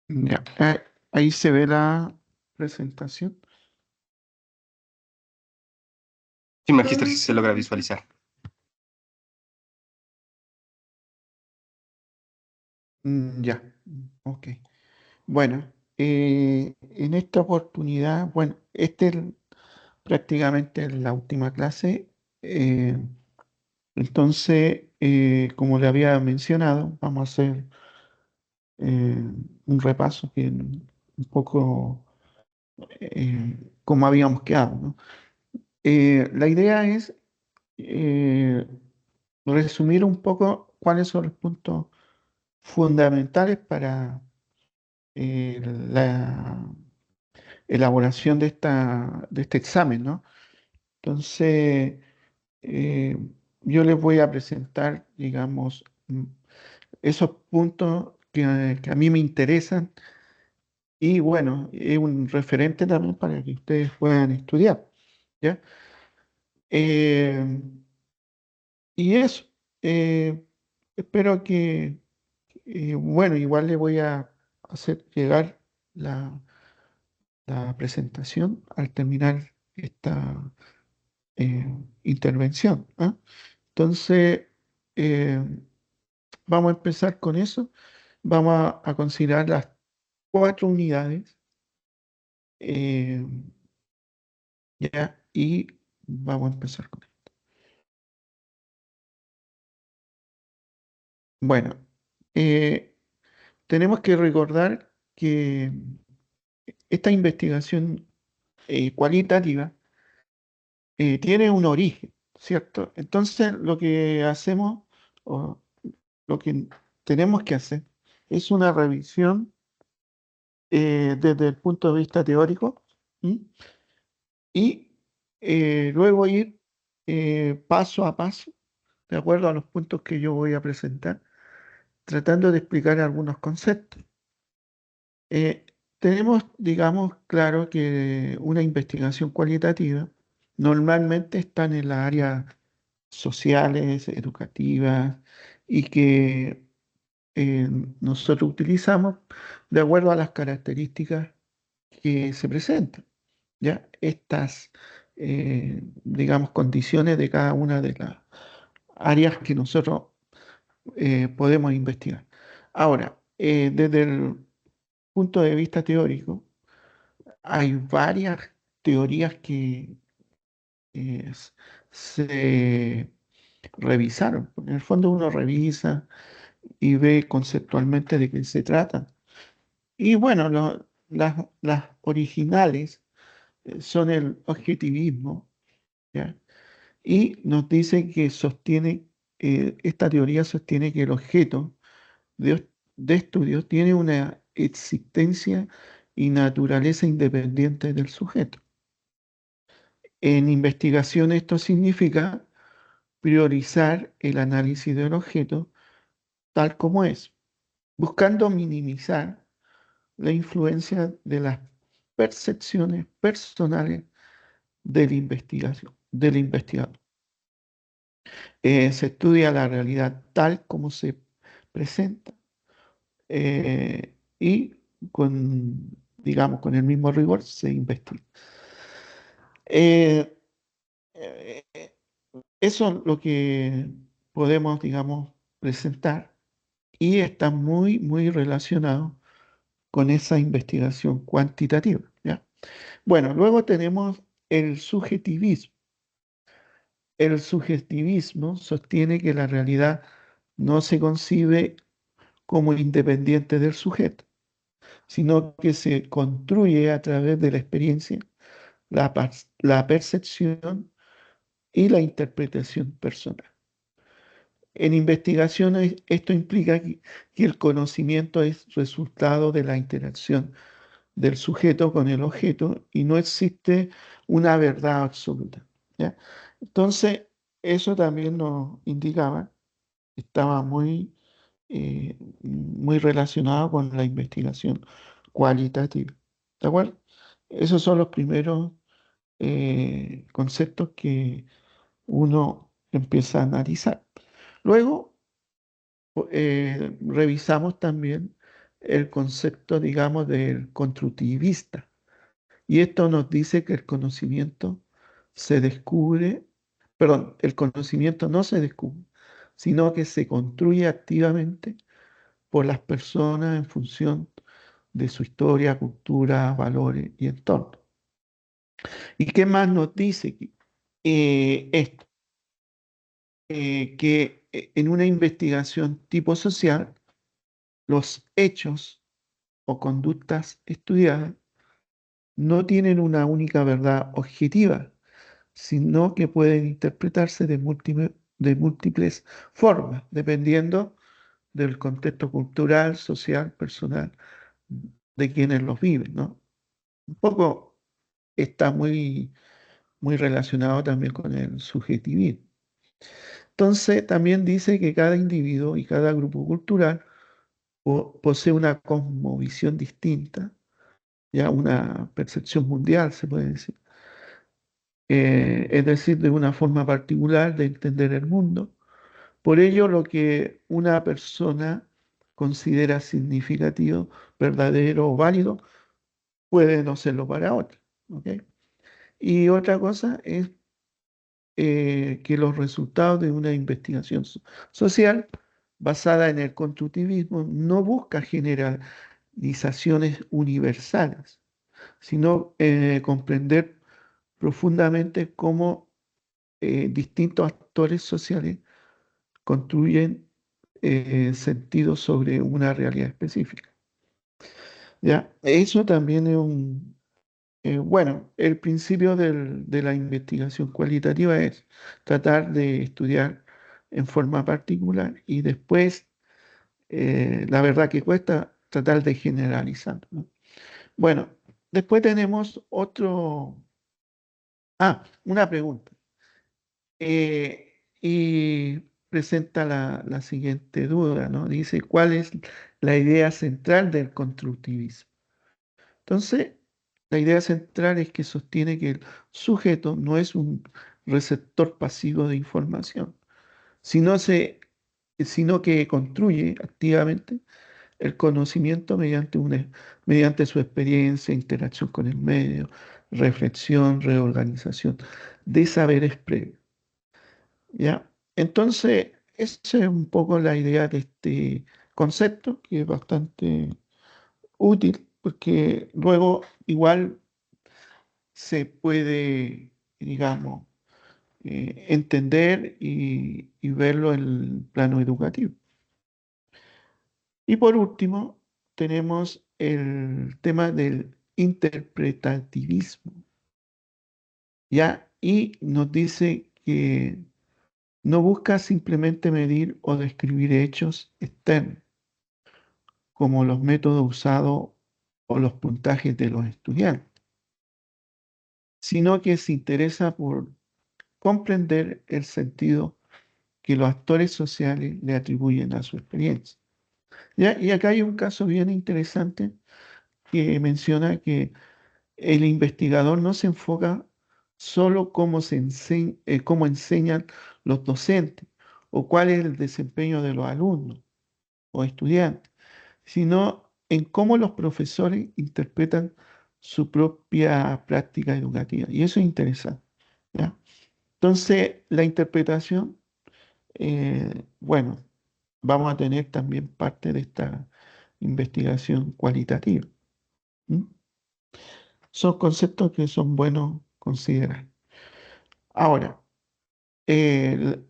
Ya, ahí se ve la presentación. Sí, Magíster, si se logra visualizar. Ya, ok. Bueno, en esta oportunidad, bueno, prácticamente la última clase. Entonces, como le había mencionado, vamos a hacer un repaso que un poco como habíamos quedado, ¿no? La idea es eh, resumir un poco cuáles son los puntos fundamentales para la elaboración de este examen, ¿no? Entonces, eh, yo les voy a presentar, digamos, esos puntos que a mí me interesan y bueno, es un referente también para que ustedes puedan estudiar, ¿ya? Eh, y eso, eh, espero que, bueno, igual le voy a hacer llegar la, la presentación al terminar esta intervención, ¿ah? Entonces, eh, vamos a empezar con eso. Vamos a considerar las cuatro unidades, eh, ¿ya? Y vamos a empezar con esto. Bueno, eh, tenemos que recordar que esta investigación cualitativa tiene un origen, ¿cierto? Entonces, lo que hacemos, o lo que tenemos que hacer, es una revisión desde el punto de vista teórico. ¿M? Y luego ir paso a paso, de acuerdo a los puntos que yo voy a presentar, tratando de explicar algunos conceptos. Eh, Tenemos, digamos, claro que una investigación cualitativa normalmente está en las áreas sociales, educativas, y que eh, nosotros utilizamos de acuerdo a las características que se presentan. ¿Ya? Estas, digamos, condiciones de cada una de las áreas que nosotros podemos investigar. Ahora, desde el punto de vista teórico, hay varias teorías que eh, s- se revisaron. En el fondo uno revisa y ve conceptualmente de qué se trata. Y bueno, las originales son el objetivismo, ¿ya? Y nos dice que esta teoría sostiene que el objeto de estudio tiene una existencia y naturaleza independiente del sujeto. En investigación esto significa priorizar el análisis del objeto tal como es, buscando minimizar la influencia de las percepciones personales del investigador. Se estudia la realidad tal como se presenta y digamos, con el mismo rigor se investiga. Eh, eh, eh, Eso es lo que podemos, digamos, presentar y está muy, muy relacionado con esa investigación cuantitativa, ¿ya? Bueno, luego tenemos el subjetivismo. El subjetivismo sostiene que la realidad no se concibe como independiente del sujeto, sino que se construye a través de la experiencia, la percepción y la interpretación personal. En investigaciones, esto implica que el conocimiento es resultado de la interacción del sujeto con el objeto y no existe una verdad absoluta, ¿ya? Entonces, eso también nos indicaba, estaba muy relacionado con la investigación cualitativa. ¿De acuerdo? Esos son los primeros conceptos que uno empieza a analizar. Luego, revisamos también el concepto, digamos, del constructivista. Y esto nos dice que el conocimiento se descubre, perdón, el conocimiento no se descubre, sino que se construye activamente por las personas en función de su historia, cultura, valores y entorno. ¿Y qué más nos dice esto? Que en una investigación tipo social, los hechos o conductas estudiadas no tienen una única verdad objetiva, sino que pueden interpretarse de múltiples formas, dependiendo del contexto cultural, social, personal de quienes los viven, ¿no? Un poco está muy relacionado también con el subjetivismo. Entonces, también dice que cada individuo y cada grupo cultural posee una cosmovisión distinta, ya una percepción mundial, se puede decir. Es decir, de una forma particular de entender el mundo. Por ello, lo que una persona considera significativo, verdadero o válido, puede no serlo para otra. ¿Ok? Y otra cosa es que los resultados de una investigación social basada en el constructivismo no busca generalizaciones universales, sino comprender profundamente cómo distintos actores sociales construyen sentido sobre una realidad específica. ¿Ya? Eso también es bueno, el principio de la investigación cualitativa es tratar de estudiar en forma particular y después, la verdad que cuesta tratar de generalizar, ¿no? Bueno, después tenemos una pregunta. Y presenta la siguiente duda, ¿no? Dice, ¿cuál es la idea central del constructivismo? Entonces, la idea central es que sostiene que el sujeto no es un receptor pasivo de información, sino, sino que construye activamente el conocimiento mediante su experiencia, interacción con el medio, reflexión, reorganización de saberes previos. ¿Ya? Entonces, esa es un poco la idea de este concepto, que es bastante útil, porque luego igual se puede, digamos, entender y verlo en el plano educativo. Y por último, tenemos el tema del interpretativismo, ¿ya? Y nos dice que no busca simplemente medir o describir hechos externos, como los métodos usados o los puntajes de los estudiantes, sino que se interesa por comprender el sentido que los actores sociales le atribuyen a su experiencia. ¿Ya? Y acá hay un caso bien interesante que menciona que el investigador no se enfoca solo cómo enseñan los docentes o cuál es el desempeño de los alumnos o estudiantes, sino en cómo los profesores interpretan su propia práctica educativa. Y eso es interesante, ¿ya? Entonces, la interpretación, bueno, vamos a tener también parte de esta investigación cualitativa. ¿M? Son conceptos que son buenos considerar. Ahora, el-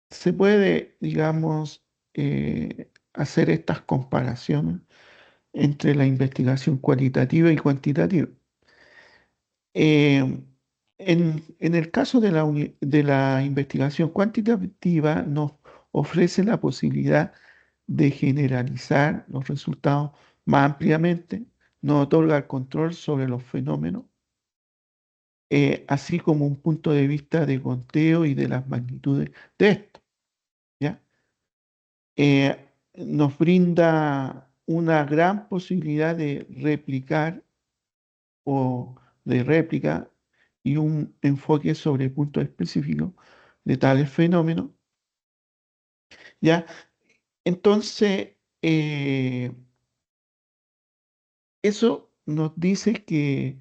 se puede, digamos, hacer estas comparaciones entre la investigación cualitativa y cuantitativa. Eh, en el caso de la investigación cuantitativa nos ofrece la posibilidad de generalizar los resultados más ampliamente, nos otorga el control sobre los fenómenos, así como un punto de vista de conteo y de las magnitudes de esto, ¿ya? Nos brinda una gran posibilidad de replicar o de réplica y un enfoque sobre puntos específicos de tales fenómenos, ¿ya? Entonces, eso nos dice que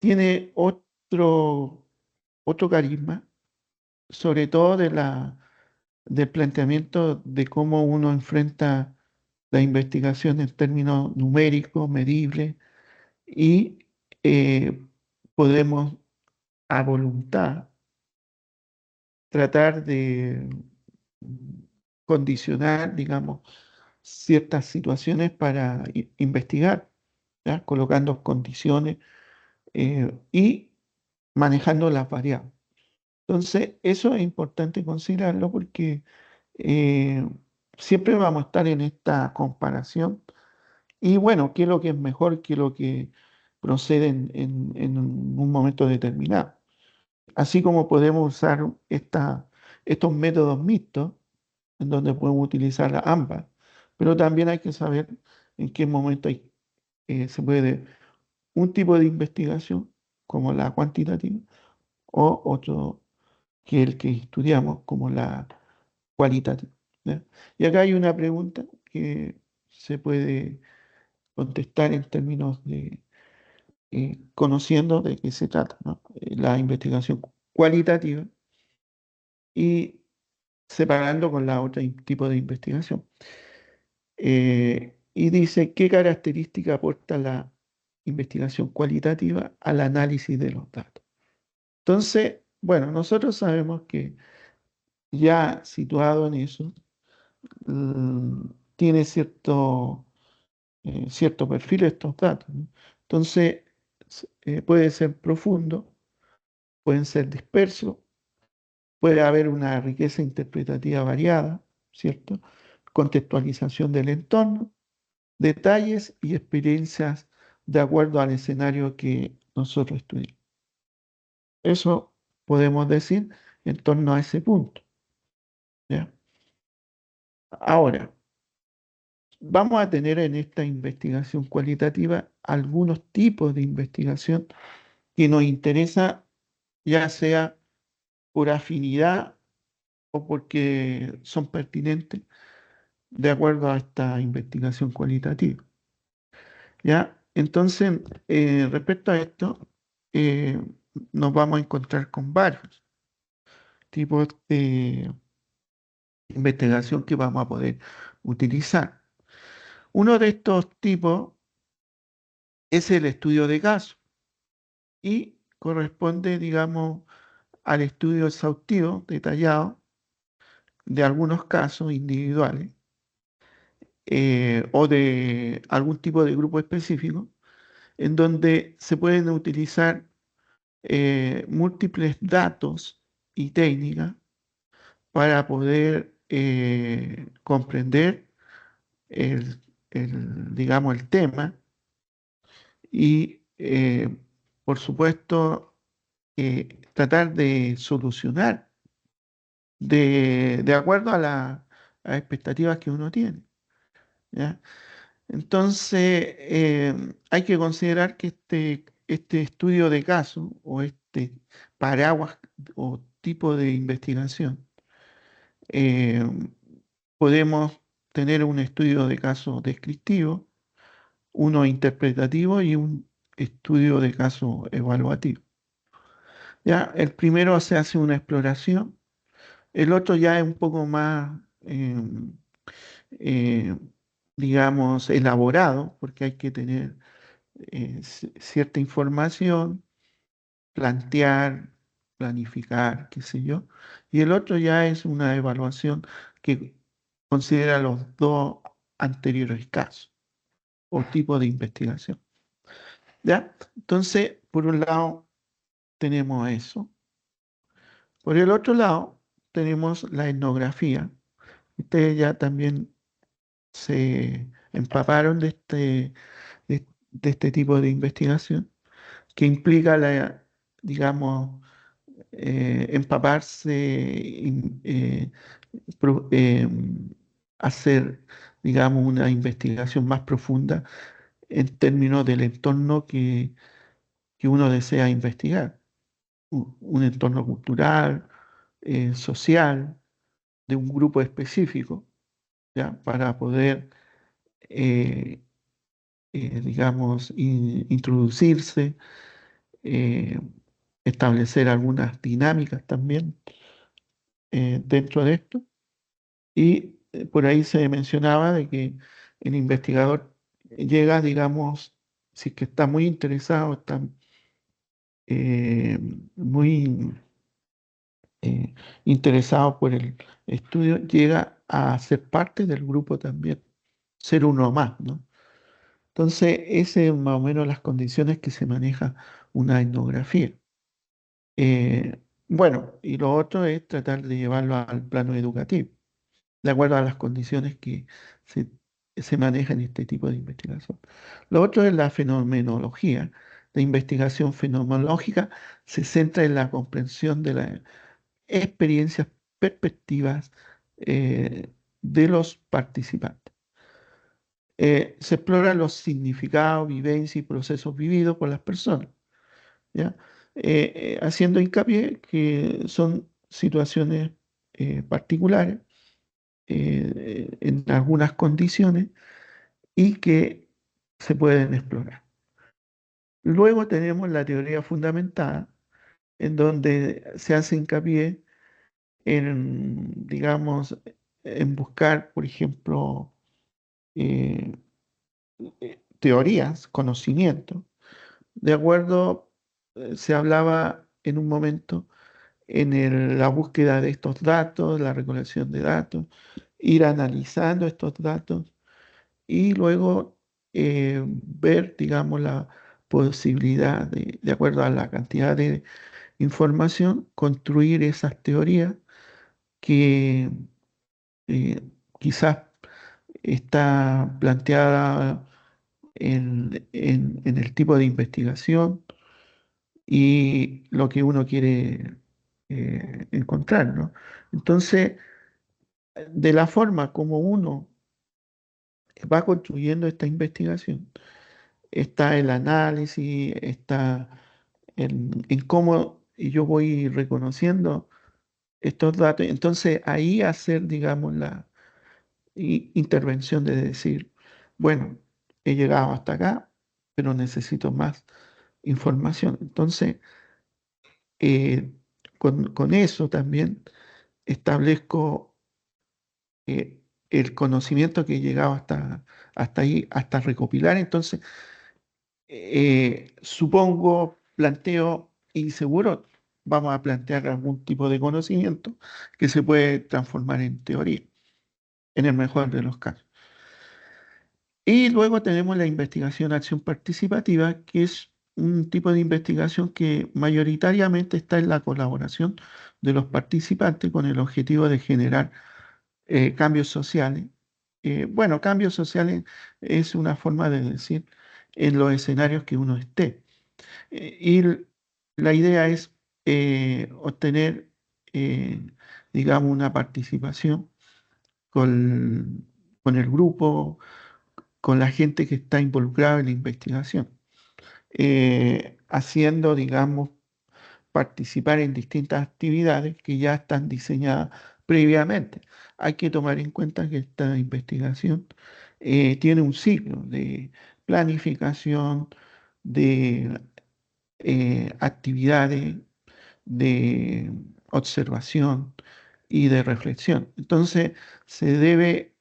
tiene otro carisma, sobre todo del planteamiento de cómo uno enfrenta la investigación en términos numéricos, medibles, y eh, podemos a voluntad tratar de condicionar, digamos, ciertas situaciones para investigar, ¿ya? Colocando condiciones y manejando las variables. Entonces, eso es importante considerarlo porque eh, siempre vamos a estar en esta comparación y bueno, qué es lo que es mejor, qué es lo que procede en un momento determinado. Así como podemos usar estos métodos mixtos, en donde podemos utilizar ambas, pero también hay que saber en qué momento se puede un tipo de investigación, como la cuantitativa, o otro que el que estudiamos, como la cualitativa. ¿Ya? Y acá hay una pregunta que se puede contestar en términos de conociendo de qué se trata, ¿no? La investigación cualitativa y separando con la otra tipo de investigación. Y dice, ¿qué característica aporta la investigación cualitativa al análisis de los datos? Entonces, bueno, nosotros sabemos que ya situado en eso, tiene cierto perfil estos datos, ¿no? Entonces, puede ser profundo, pueden ser dispersos, puede haber una riqueza interpretativa variada, ¿cierto? Contextualización del entorno, detalles y experiencias de acuerdo al escenario que nosotros estudiamos. Eso podemos decir en torno a ese punto, ¿ya? Ahora, vamos a tener en esta investigación cualitativa algunos tipos de investigación que nos interesa, ya sea por afinidad o porque son pertinentes de acuerdo a esta investigación cualitativa. ¿Ya? Entonces, respecto a esto, eh, nos vamos a encontrar con varios tipos de investigación que vamos a poder utilizar. Uno de estos tipos es el estudio de caso y corresponde, digamos, al estudio exhaustivo, detallado, de algunos casos individuales o de algún tipo de grupo específico, en donde se pueden utilizar múltiples datos y técnicas para poder comprender el, digamos, el tema y, por supuesto, tratar de solucionar de acuerdo a las expectativas que uno tiene, ¿ya? Entonces, hay que considerar que este estudio de caso o este paraguas o tipo de investigación, eh, podemos tener un estudio de caso descriptivo, uno interpretativo y un estudio de caso evaluativo. Ya, el primero se hace una exploración, el otro ya es un poco más, eh, digamos, elaborado, porque hay que tener cierta información, plantear, planificar, qué sé yo. Y el otro ya es una evaluación que considera los dos anteriores casos o tipos de investigación. ¿Ya? Entonces, por un lado tenemos eso. Por el otro lado tenemos la etnografía. Ustedes ya también se empaparon de este tipo de investigación que implica digamos, empaparse, pro- eh, hacer, digamos, una investigación más profunda en términos del entorno que uno desea investigar, un entorno cultural, social, de un grupo específico, ¿ya? Para poder eh, digamos, introducirse, eh, establecer algunas dinámicas también dentro de esto. Y por ahí se mencionaba de que el investigador llega, digamos, si es que está muy interesado, está muy eh, interesado por el estudio, llega a ser parte del grupo también, ser uno más, ¿no? Entonces, ese es más o menos las condiciones que se maneja una etnografía. Bueno, y lo otro es tratar de llevarlo al plano educativo, de acuerdo a las condiciones que se, se manejan en este tipo de investigación. Lo otro es la fenomenología. La investigación fenomenológica se centra en la comprensión de las experiencias, perspectivas de los participantes. Se exploran los significados, vivencias y procesos vividos por las personas, ¿ya? Haciendo hincapié que son situaciones particulares en algunas condiciones y que se pueden explorar. Luego tenemos la teoría fundamentada, en donde se hace hincapié en, digamos, en buscar, por ejemplo, eh, teorías, conocimiento. De acuerdo, se hablaba en un momento en la búsqueda de estos datos, la recolección de datos, ir analizando estos datos y luego ver, digamos, la posibilidad de acuerdo a la cantidad de información, construir esas teorías que eh, quizás está planteada en el tipo de investigación y lo que uno quiere encontrar, ¿no? Entonces, de la forma como uno va construyendo esta investigación, está el análisis, está en cómo yo voy reconociendo estos datos. Entonces, ahí hacer, digamos, la intervención de decir, bueno, he llegado hasta acá, pero necesito más información. Entonces, eh, con eso también establezco el conocimiento que he llegado hasta ahí, hasta recopilar. Entonces, supongo, planteo y seguro vamos a plantear algún tipo de conocimiento que se puede transformar en teoría, en el mejor de los casos. Y luego tenemos la investigación acción participativa, que es un tipo de investigación que mayoritariamente está en la colaboración de los participantes con el objetivo de generar cambios sociales. Bueno, cambios sociales es una forma de decir en los escenarios que uno esté. La idea es obtener, eh, digamos, una participación con, con el grupo, con la gente que está involucrada en la investigación, haciendo, digamos, participar en distintas actividades que ya están diseñadas previamente. Hay que tomar en cuenta que esta investigación tiene un ciclo de planificación, de actividades, de observación y de reflexión. Entonces, se debe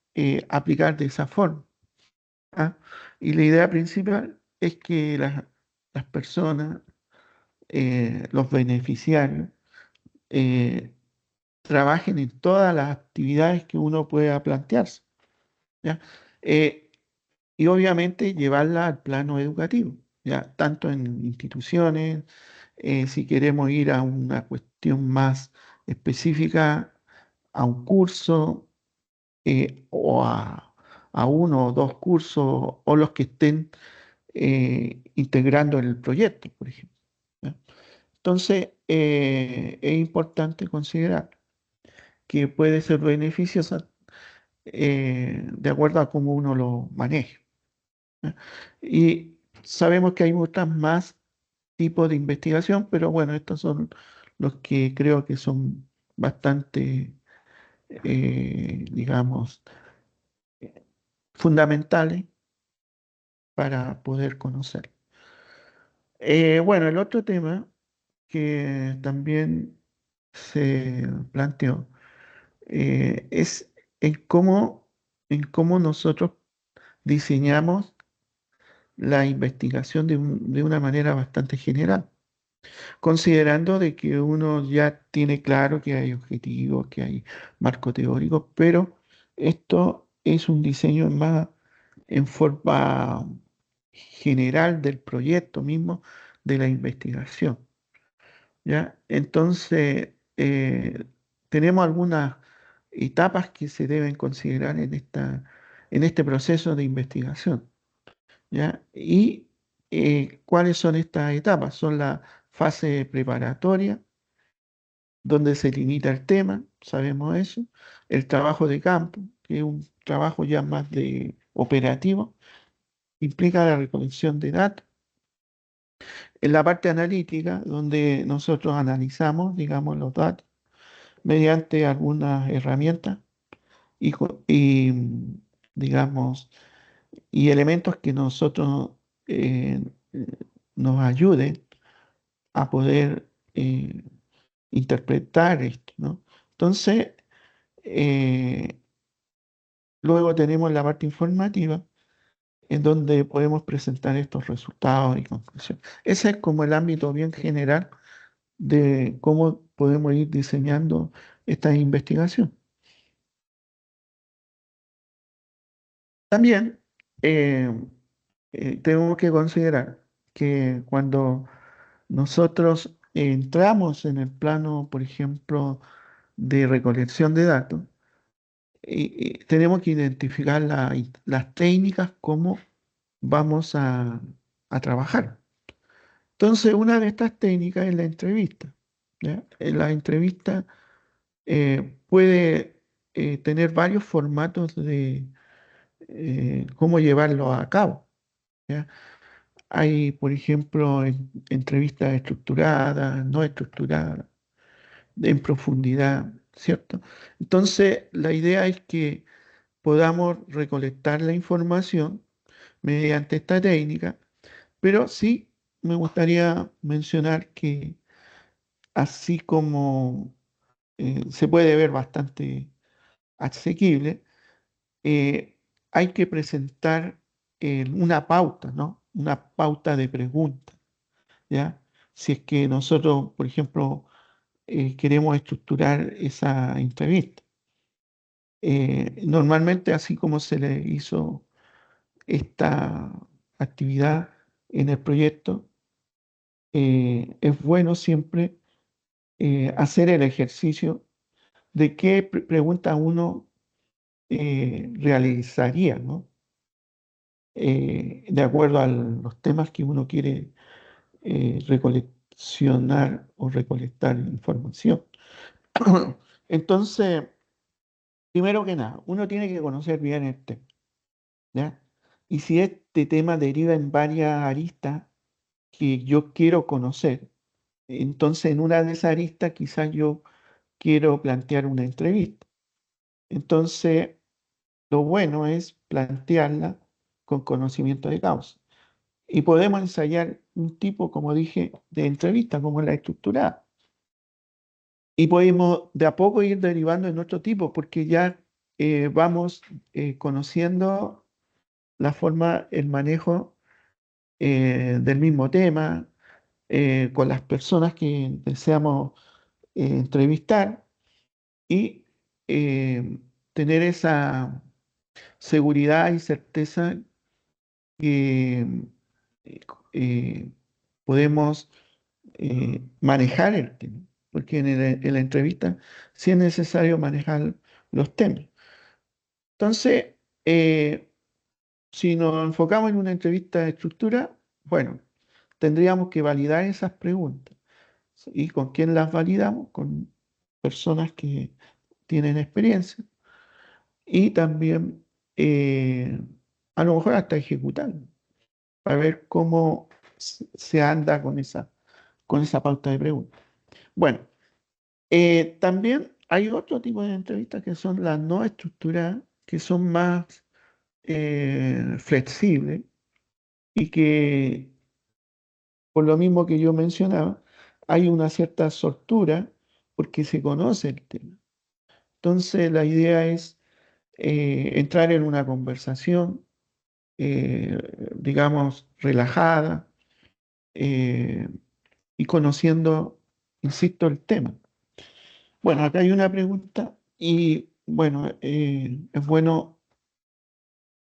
aplicar de esa forma. ¿Ah? Y la idea principal es que las personas, los beneficiarios, eh, trabajen en todas las actividades que uno pueda plantearse, ¿ya? Eh, y obviamente llevarla al plano educativo, ¿ya? Tanto en instituciones, si queremos ir a una cuestión más específica, a un curso a uno o dos cursos o los que estén integrando en el proyecto, por ejemplo, ¿ya? Entonces, es importante considerar que puede ser beneficiosa de acuerdo a cómo uno lo maneje, ¿ya? Y sabemos que hay muchas más tipos de investigación, pero bueno, estos son los que creo que son bastante, digamos, fundamentales para poder conocer. Bueno, el otro tema que también se planteó es en en cómo nosotros diseñamos la investigación de una manera bastante general, considerando de que uno ya tiene claro que hay objetivos, que hay marco teórico, pero esto es un diseño más en forma general del proyecto mismo de la investigación, ¿ya? Entonces, tenemos algunas etapas que se deben considerar en en este proceso de investigación, ¿ya? Y ¿cuáles son estas etapas? Son la fase preparatoria, donde se limita el tema, sabemos eso, el trabajo de campo, que es un trabajo ya más de operativo, implica la recolección de datos. En la parte analítica, donde nosotros analizamos, digamos, los datos mediante algunas herramientas digamos, y elementos que nosotros eh, eh, nos ayuden a poder interpretar esto, ¿no? Entonces, eh, luego tenemos la parte informativa, en donde podemos presentar estos resultados y conclusiones. Ese es como el ámbito bien general de cómo podemos ir diseñando esta investigación. También eh, tenemos que considerar que cuando nosotros entramos en el plano, por ejemplo, de recolección de datos, tenemos que identificar las técnicas, cómo vamos a trabajar. Entonces, una de estas técnicas es la entrevista, ¿ya? En la entrevista puede tener varios formatos de cómo llevarlo a cabo, ¿ya? Hay, por ejemplo, entrevistas estructuradas, no estructuradas, en profundidad, ¿cierto? Entonces, la idea es que podamos recolectar la información mediante esta técnica, pero sí me gustaría mencionar que así como se puede ver bastante asequible, eh, hay que presentar una pauta, ¿no? Una pauta de preguntas, ¿ya? Si es que nosotros, por ejemplo, queremos estructurar esa entrevista. Normalmente, así como se le hizo esta actividad en el proyecto, es bueno siempre hacer el ejercicio de qué pregunta uno realizaría, ¿no? De acuerdo a los temas que uno quiere recoleccionar o recolectar información. Entonces, primero que nada, uno tiene que conocer bien el tema, ¿ya? Y si este tema deriva en varias aristas que yo quiero conocer, entonces en una de esas aristas quizás yo quiero plantear una entrevista. Entonces, lo bueno es plantearla con conocimiento de causa. Y podemos ensayar un tipo, como dije, de entrevista, como la estructurada. Y podemos de a poco ir derivando en otro tipo, porque ya vamos conociendo la forma, el manejo del mismo tema, con las personas que deseamos entrevistar y tener esa seguridad y certeza que eh, podemos manejar el tema, porque en la entrevista sí es necesario manejar los temas. Entonces, eh, si nos enfocamos en una entrevista de estructura, bueno, tendríamos que validar esas preguntas. ¿Y con quién las validamos? Con personas que tienen experiencia y también a lo mejor hasta ejecutando, para ver cómo se anda con esa pauta de preguntas. Bueno, también hay otro tipo de entrevistas que son las no estructuradas, que son más flexibles, y que, por lo mismo que yo mencionaba, hay una cierta soltura porque se conoce el tema. Entonces, la idea es entrar en una conversación, eh, digamos, relajada, eh, y conociendo, insisto, el tema. Bueno, acá hay una pregunta y bueno, es bueno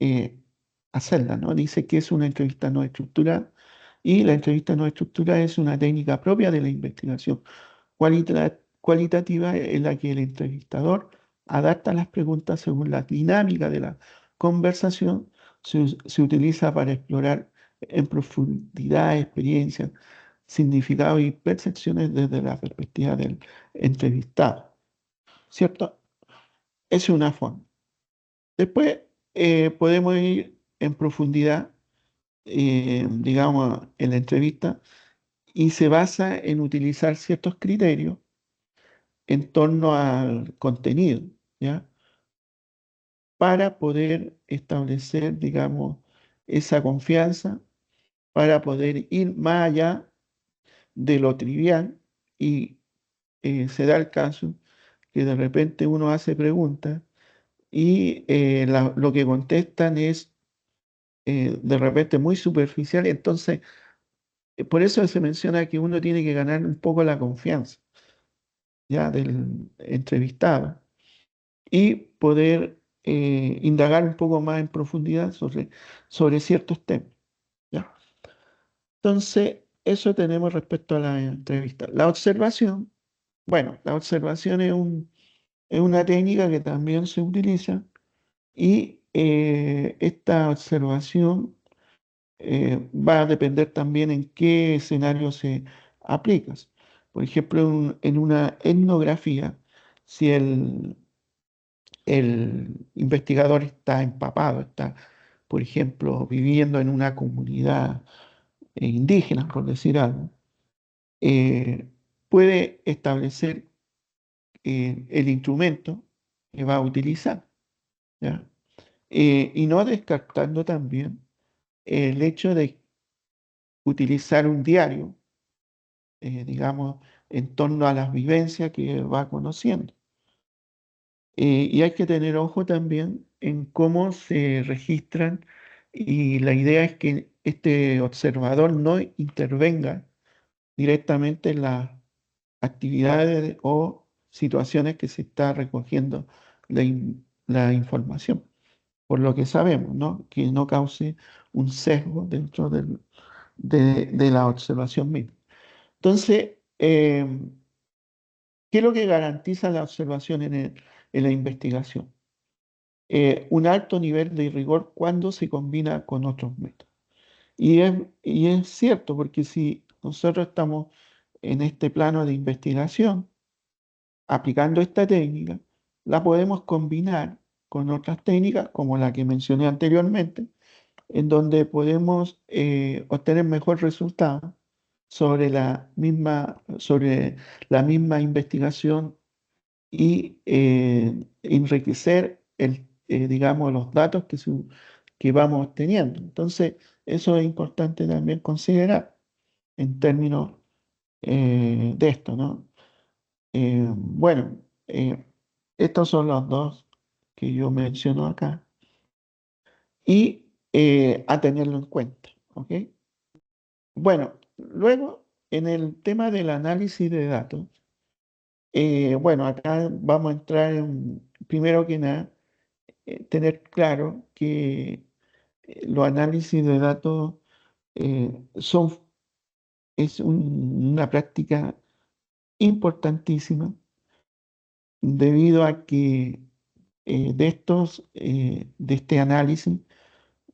eh, hacerla, ¿no? Dice que es una entrevista no estructurada y la entrevista no estructurada es una técnica propia de la investigación cualitativa en la que el entrevistador adapta las preguntas según la dinámica de la conversación. Se utiliza para explorar en profundidad experiencias, significados y percepciones desde la perspectiva del entrevistado, ¿cierto? Esa es una forma. Después podemos ir en profundidad, digamos, en la entrevista y se basa en utilizar ciertos criterios en torno al contenido, ¿ya? Para poder establecer, digamos, esa confianza, para poder ir más allá de lo trivial y se da el caso que de repente uno hace preguntas y lo que contestan es de repente muy superficial, entonces por eso se menciona que uno tiene que ganar un poco la confianza ya del entrevistado y poder indagar un poco más en profundidad sobre ciertos temas, ¿ya? Entonces, eso tenemos respecto a la entrevista. La observación, bueno, la observación es una técnica que también se utiliza y esta observación va a depender también en qué escenario se aplica. Por ejemplo, en una etnografía, si el investigador está empapado, está, por ejemplo, viviendo en una comunidad indígena, por decir algo, eh, puede establecer el instrumento que va a utilizar, ¿ya? Y no descartando también el hecho de utilizar un diario, digamos, en torno a las vivencias que va conociendo. Y hay que tener ojo también en cómo se registran y la idea es que este observador no intervenga directamente en las actividades o situaciones que se está recogiendo la información, por lo que sabemos, ¿no? Que no cause un sesgo dentro de la observación misma. Entonces, ¿qué es lo que garantiza la observación en la investigación? Un alto nivel de rigor cuando se combina con otros métodos. Y es cierto, porque si nosotros estamos en este plano de investigación, aplicando esta técnica, la podemos combinar con otras técnicas, como la que mencioné anteriormente, en donde podemos obtener mejor resultado sobre la misma investigación y enriquecer digamos, los datos que vamos obteniendo. Entonces, eso es importante también considerar en términos de esto, ¿no? Bueno, estos son los dos que yo menciono acá y a tenerlo en cuenta, ¿ok? Bueno, luego en el tema del análisis de datos, bueno, acá vamos a entrar en, primero que nada, tener claro que los análisis de datos son, una práctica importantísima debido a que de este análisis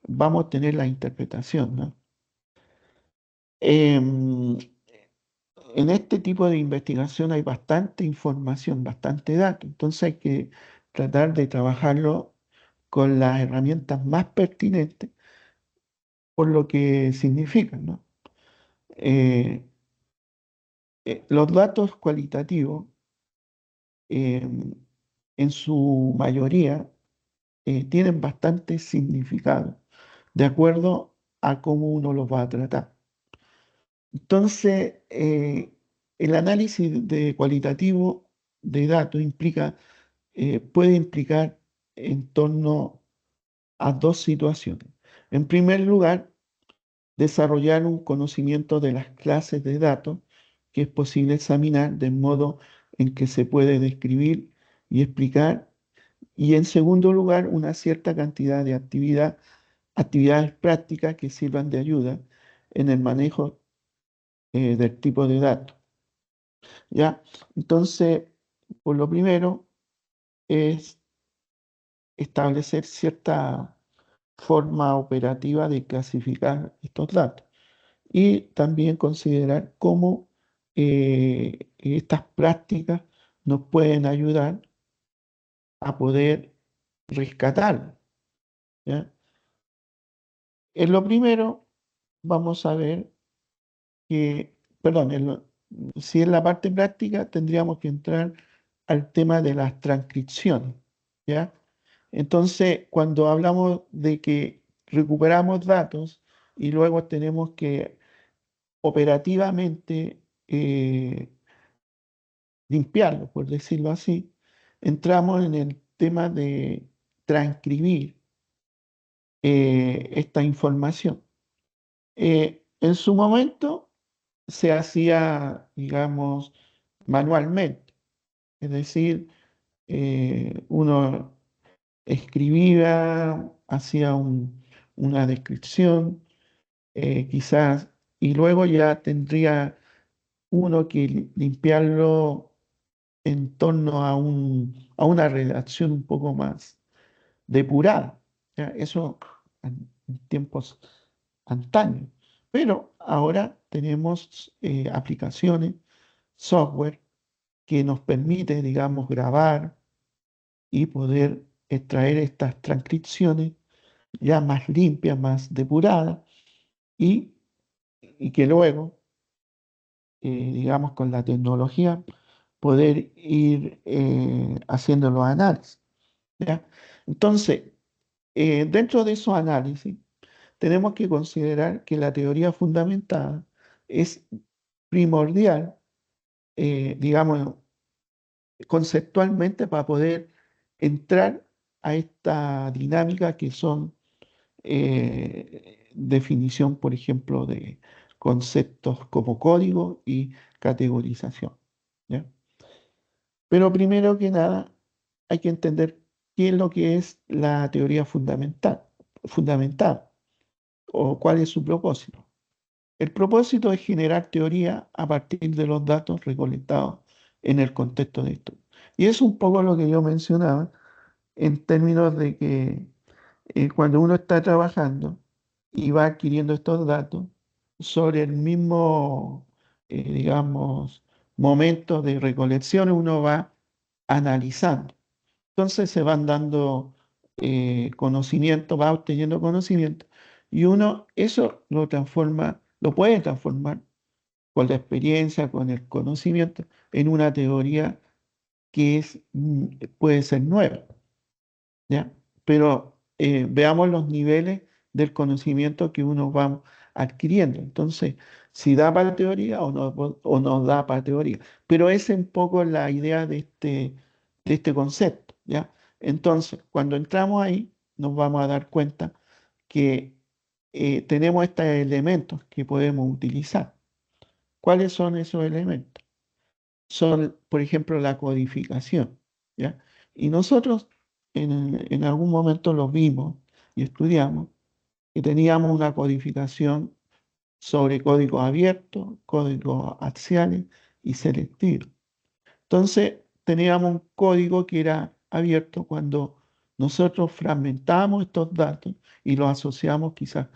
vamos a tener la interpretación, ¿no? Em, en este tipo de investigación hay bastante información, bastante dato, entonces hay que tratar de trabajarlo con las herramientas más pertinentes por lo que significa, ¿no? Eh, los datos cualitativos, eh, en su mayoría, tienen bastante significado, de acuerdo. a cómo uno los va a tratar. Entonces, el análisis de cualitativo de datos puede implicar en torno a dos situaciones. En primer lugar, desarrollar un conocimiento de las clases de datos que es posible examinar de modo en que se puede describir y explicar. Y en segundo lugar, una cierta cantidad de actividades prácticas que sirvan de ayuda en el manejo del tipo de datos. ¿Ya? Entonces, por lo primero es establecer cierta forma operativa de clasificar estos datos y también considerar cómo estas prácticas nos pueden ayudar a poder rescatar. ¿Ya? En lo primero, vamos a ver que, perdón, si en la parte práctica tendríamos que entrar al tema de las transcripciones, ¿ya? Entonces, cuando hablamos de que recuperamos datos y luego tenemos que operativamente limpiarlos, por decirlo así, entramos en el tema de transcribir esta información. En su momento se hacía, digamos, manualmente, es decir, uno escribía, hacía una descripción, quizás, y luego ya tendría uno que limpiarlo en torno a una redacción un poco más depurada. ¿Ya? Eso en tiempos antaños. Pero ahora tenemos aplicaciones, software que nos permite, digamos, grabar y poder extraer estas transcripciones ya más limpias, más depuradas y, y que luego, digamos, con la tecnología, poder ir haciendo los análisis. ¿Ya? Entonces, dentro de esos análisis, tenemos que considerar que la teoría fundamentada es primordial, digamos, conceptualmente para poder entrar a esta dinámica que son definición, por ejemplo, de conceptos como código y categorización. ¿Ya? Pero primero que nada, hay que entender qué es lo que es la teoría fundamental o cuál es su propósito. El propósito es generar teoría a partir de los datos recolectados en el contexto de esto. Y es un poco lo que yo mencionaba en términos de que cuando uno está trabajando y va adquiriendo estos datos sobre el mismo, digamos, momento de recolección, uno va analizando. Entonces se van dando conocimiento, va obteniendo conocimiento y uno eso lo transforma, lo puede transformar con la experiencia, con el conocimiento, en una teoría que puede ser nueva. ¿Ya? Pero veamos los niveles del conocimiento que uno va adquiriendo. Entonces, si da para teoría o no da para teoría. Pero esa es un poco la idea de este concepto, ¿ya? Entonces, cuando entramos ahí, nos vamos a dar cuenta que tenemos estos elementos que podemos utilizar. ¿Cuáles son esos elementos? Son, por ejemplo, la codificación, ¿ya? Y nosotros en algún momento lo vimos y estudiamos, que teníamos una codificación sobre códigos abiertos, códigos axiales y selectivos. Entonces, teníamos un código que era abierto cuando nosotros fragmentábamos estos datos y los asociamos quizás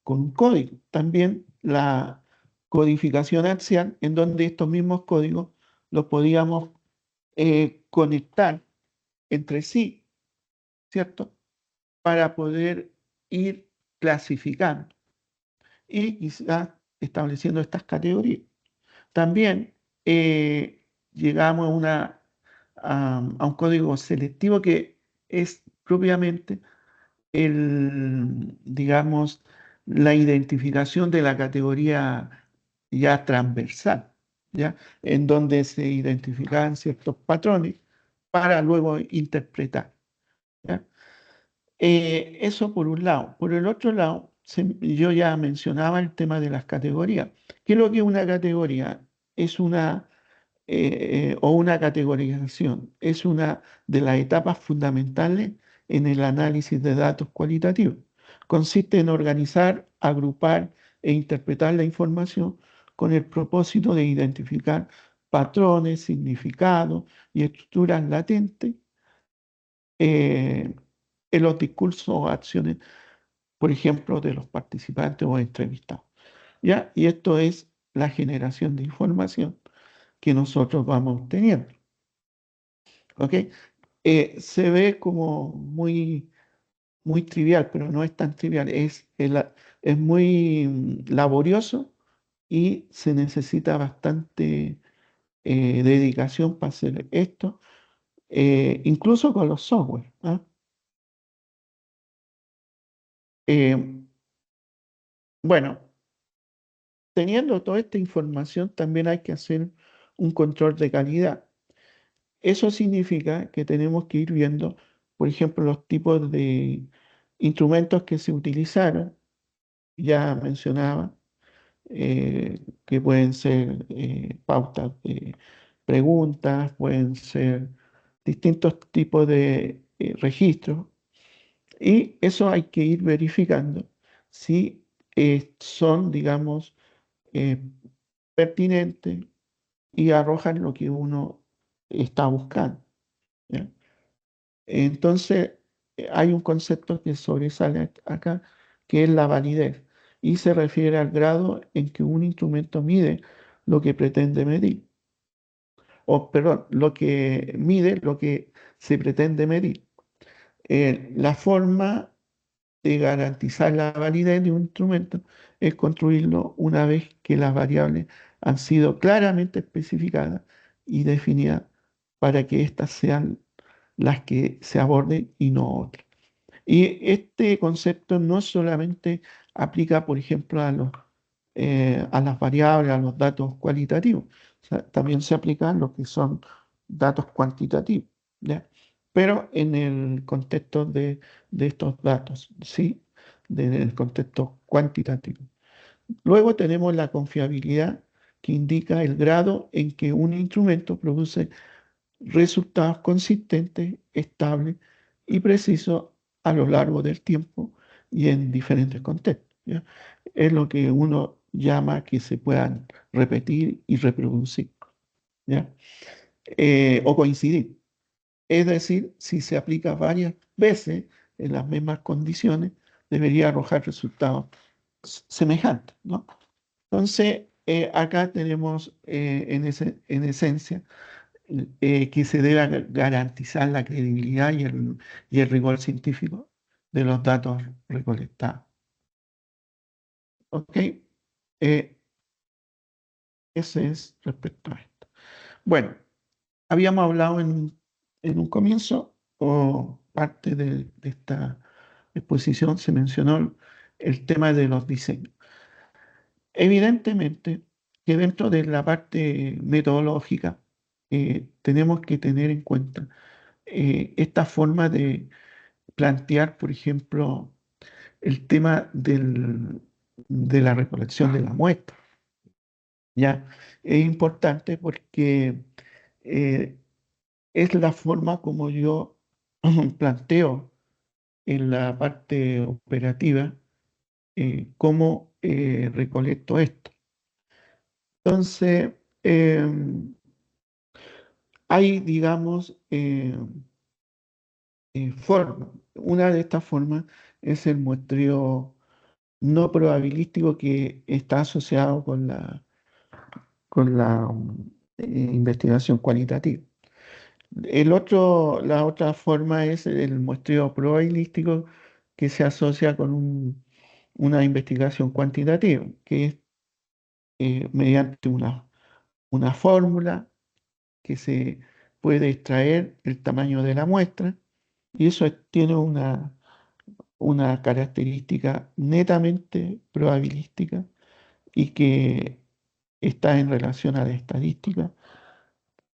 con un código. También la codificación axial, en donde estos mismos códigos los podíamos conectar entre sí, ¿cierto? Para poder ir clasificando y quizás estableciendo estas categorías. También llegamos a un código selectivo que es propiamente digamos, la identificación de la categoría ya transversal, ¿ya? En donde se identificaban ciertos patrones para luego interpretar, ¿ya? Eso por un lado. Por el otro lado, yo ya mencionaba el tema de las categorías. ¿Qué es lo que es una categoría? Es o una categorización. Es una de las etapas fundamentales en el análisis de datos cualitativos. Consiste en organizar, agrupar e interpretar la información con el propósito de identificar patrones, significados y estructuras latentes eh, en los discursos o acciones, por ejemplo, de los participantes o entrevistados. ¿Ya? Y esto es la generación de información que nosotros vamos teniendo. ¿Ok? Se ve como muy trivial, pero no es tan trivial. Es muy laborioso y se necesita bastante dedicación para hacer esto, incluso con los software. ¿Ah? Eh, bueno, teniendo toda esta información, también hay que hacer un control de calidad. Eso significa que tenemos que ir viendo, por ejemplo, los tipos de instrumentos que se utilizaron. Ya mencionaba que pueden ser pautas de preguntas, pueden ser distintos tipos de registros, y eso hay que ir verificando si son, digamos, eh, pertinentes y arrojan lo que uno está buscando. ¿Ya? Entonces, hay un concepto que sobresale acá, que es la validez, y se refiere al grado en que un instrumento mide lo que pretende medir, o perdón, lo que mide lo que se pretende medir. La forma de garantizar la validez de un instrumento es construirlo una vez que las variables han sido claramente especificadas y definidas para que éstas sean las que se aborden y no otras. Y este concepto no solamente aplica, por ejemplo, a las variables, a los datos cualitativos, o sea, también se aplica a lo que son datos cuantitativos, ¿ya? Pero en el contexto de estos datos, ¿sí? En el contexto cuantitativo. Luego tenemos la confiabilidad, que indica el grado en que un instrumento produce resultados consistentes, estables y precisos a lo largo del tiempo y en diferentes contextos, ¿ya? Es lo que uno llama que se puedan repetir y reproducir, ¿ya? O coincidir. Es decir, si se aplica varias veces en las mismas condiciones, debería arrojar resultados semejantes, ¿no? Entonces, acá tenemos en esencia que se debe garantizar la credibilidad y el rigor científico de los datos recolectados. ¿Ok? Eh, Ese es respecto a esto. Bueno, habíamos hablado en un comienzo, o parte de esta exposición, se mencionó el tema de los diseños. Evidentemente que dentro de la parte metodológica tenemos que tener en cuenta esta forma de plantear, por ejemplo, el tema de la recolección de la muestra. ¿Ya? Es importante porque eh, es la forma como yo planteo en la parte operativa cómo recolecto esto. Entonces, hay, digamos, formas. Una de estas formas es el muestreo no probabilístico, que está asociado con la investigación cualitativa. La otra forma es el muestreo probabilístico, que se asocia con una investigación cuantitativa, que es mediante una fórmula que se puede extraer el tamaño de la muestra, y eso tiene una característica netamente probabilística y que está en relación a la estadística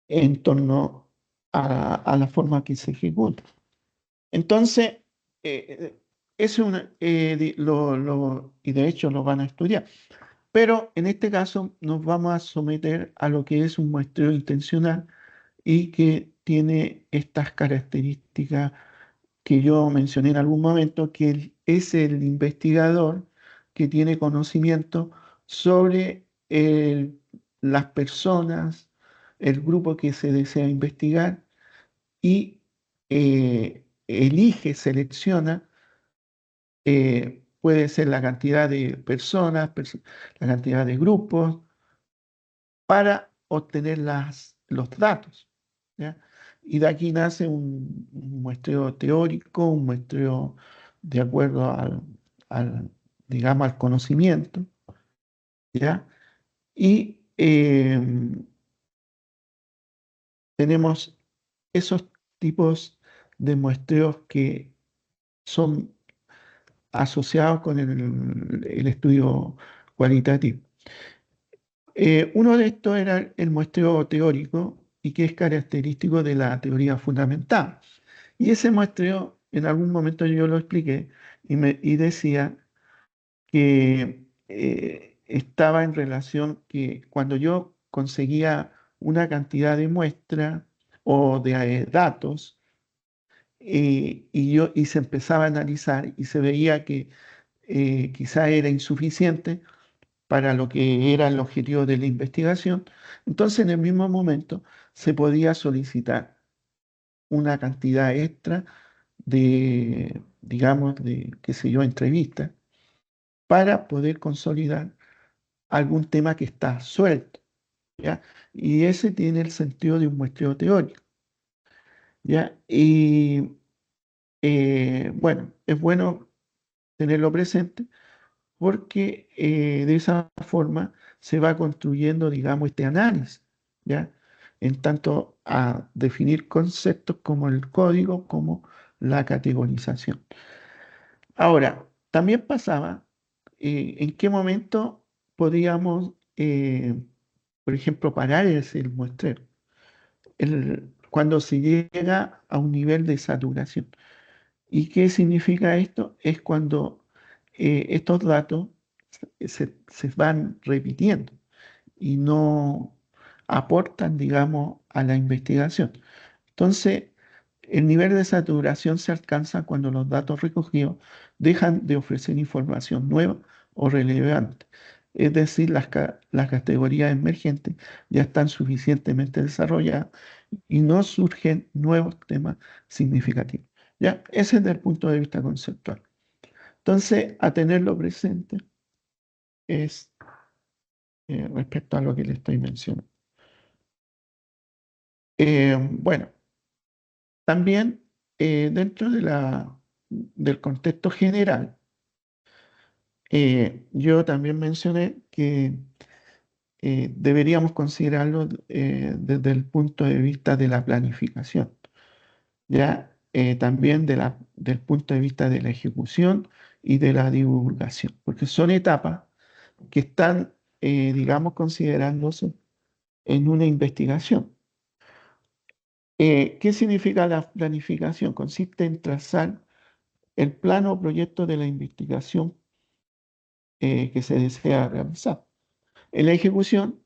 en torno a la forma que se ejecuta. Entonces, es una, y de hecho lo van a estudiar. Pero en este caso nos vamos a someter a lo que es un muestreo intencional y que tiene estas características que yo mencioné en algún momento, que es el investigador que tiene conocimiento sobre las personas, el grupo que se desea investigar y elige, selecciona, puede ser la cantidad de personas, la cantidad de grupos, para obtener los datos, ¿ya? Y de aquí nace un muestreo teórico, un muestreo de acuerdo digamos, al conocimiento, ¿ya? Y tenemos esos tipos de muestreos que son asociados con el estudio cualitativo. Uno de estos era el muestreo teórico y que es característico de la teoría fundamental. Y ese muestreo, en algún momento yo lo expliqué y decía que estaba en relación que cuando yo conseguía una cantidad de muestra o de datos, y se empezaba a analizar y se veía que quizá era insuficiente para lo que era el objetivo de la investigación, entonces en el mismo momento se podía solicitar una cantidad extra de, digamos, de, qué sé yo, entrevistas para poder consolidar algún tema que está suelto, ¿ya? Y ese tiene el sentido de un muestreo teórico, ¿ya? Y bueno, es bueno tenerlo presente porque de esa forma se va construyendo, digamos, este análisis, ¿ya? En tanto a definir conceptos como el código, como la categorización. Ahora, también pasaba en qué momento podíamos, por ejemplo, parar el muestreo. Cuando se llega a un nivel de saturación. ¿Y qué significa esto? Es cuando estos datos se van repitiendo y no aportan, digamos, a la investigación. Entonces, el nivel de saturación se alcanza cuando los datos recogidos dejan de ofrecer información nueva o relevante. Es decir, las categorías emergentes ya están suficientemente desarrolladas y no surgen nuevos temas significativos. ¿Ya? Ese es desde el punto de vista conceptual. Entonces, a tenerlo presente es respecto a lo que le estoy mencionando. Bueno, también dentro del contexto general, yo también mencioné que deberíamos considerarlo desde el punto de vista de la planificación, ya también del punto de vista de la ejecución y de la divulgación, porque son etapas que están, digamos, considerándose en una investigación. ¿Qué significa la planificación? Consiste en trazar el plano o proyecto de la investigación que se desea realizar. En la ejecución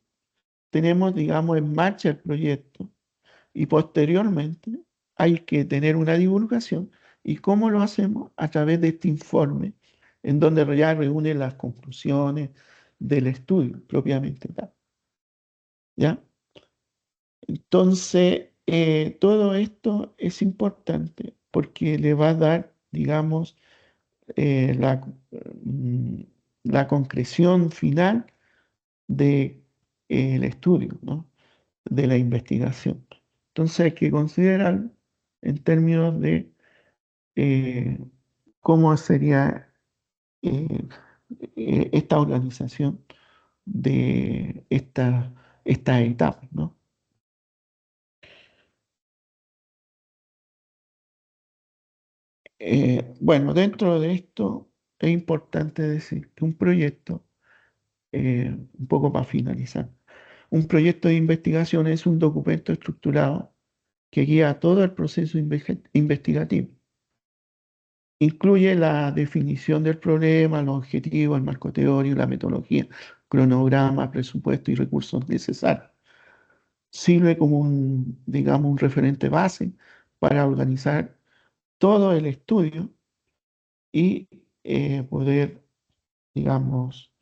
tenemos, digamos, en marcha el proyecto y posteriormente hay que tener una divulgación. ¿Y cómo lo hacemos? A través de este informe, en donde ya reúne las conclusiones del estudio propiamente tal. ¿Ya? Entonces, todo esto es importante porque le va a dar, digamos, eh, la, mm, la concreción final de, el estudio, ¿no? De la investigación. Entonces hay que considerar en términos de eh, cómo sería eh, esta organización de estas etapas, ¿no? Bueno, dentro de esto es importante decir que un proyecto, un poco para finalizar, un proyecto de investigación es un documento estructurado que guía todo el proceso investigativo. Incluye la definición del problema, los objetivos, el marco teórico, la metodología, cronograma, presupuesto y recursos necesarios. Sirve como un, digamos, un referente base para organizar todo el estudio y poder, digamos,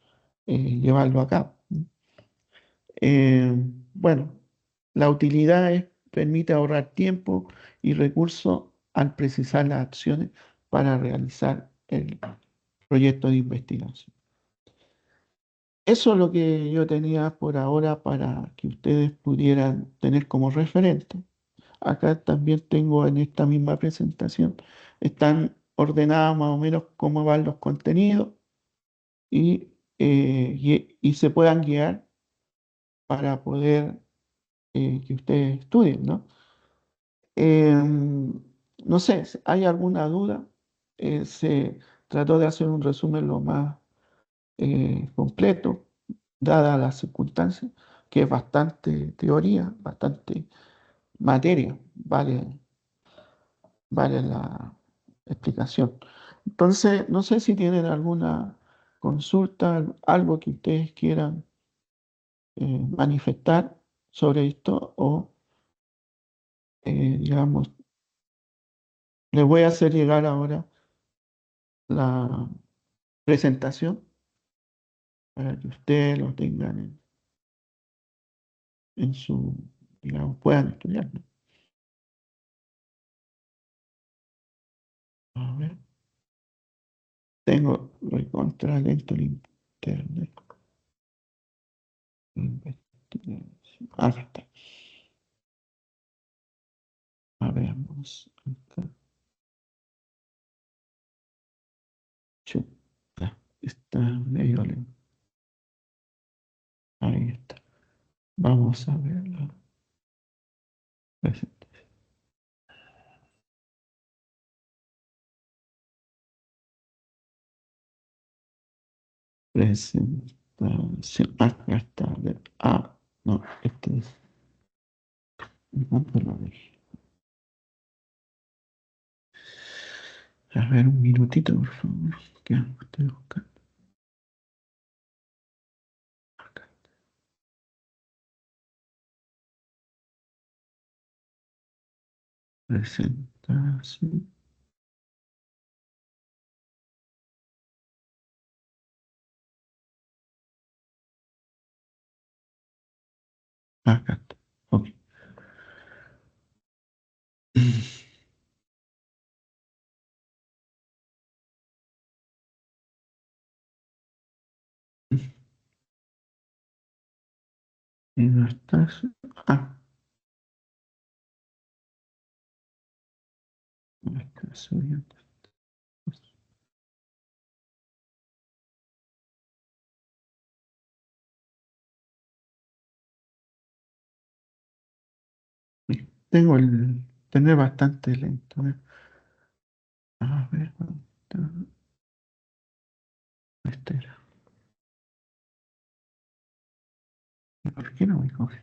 llevarlo a cabo. Eh, bueno, la utilidad permite ahorrar tiempo y recursos al precisar las acciones para realizar el proyecto de investigación. Eso es lo que yo tenía por ahora para que ustedes pudieran tener como referente. Acá también tengo en esta misma presentación, están ordenadas más o menos cómo van los contenidos y se puedan guiar para poder que ustedes estudien, ¿no? No sé, ¿hay alguna duda? Se trató de hacer un resumen lo más completo, dadas las circunstancias, que es bastante teoría, bastante materia, vale la explicación. Entonces, no sé si tienen alguna consulta, algo que ustedes quieran manifestar sobre esto o, digamos, les voy a hacer llegar ahora la presentación para que ustedes lo tengan en su, digamos, puedan estudiar, ¿no? A ver, tengo recontra lento el internet. Investigación. Acá está. A ver, vamos acá. Chuta, está medio lento. Ahí está. Vamos a ver la presentación. Presentación. Acá está. A ver. Ah, no, este es. ¿Dónde lo dejé? A ver, un minutito, por favor. ¿Qué estoy buscando? Acá. Presentación. Acá está. Ok. Y no está. Ah, no está subiendo. Tengo el tener bastante lento. A ver, ¿dónde está? Este era. ¿Por qué no me coge?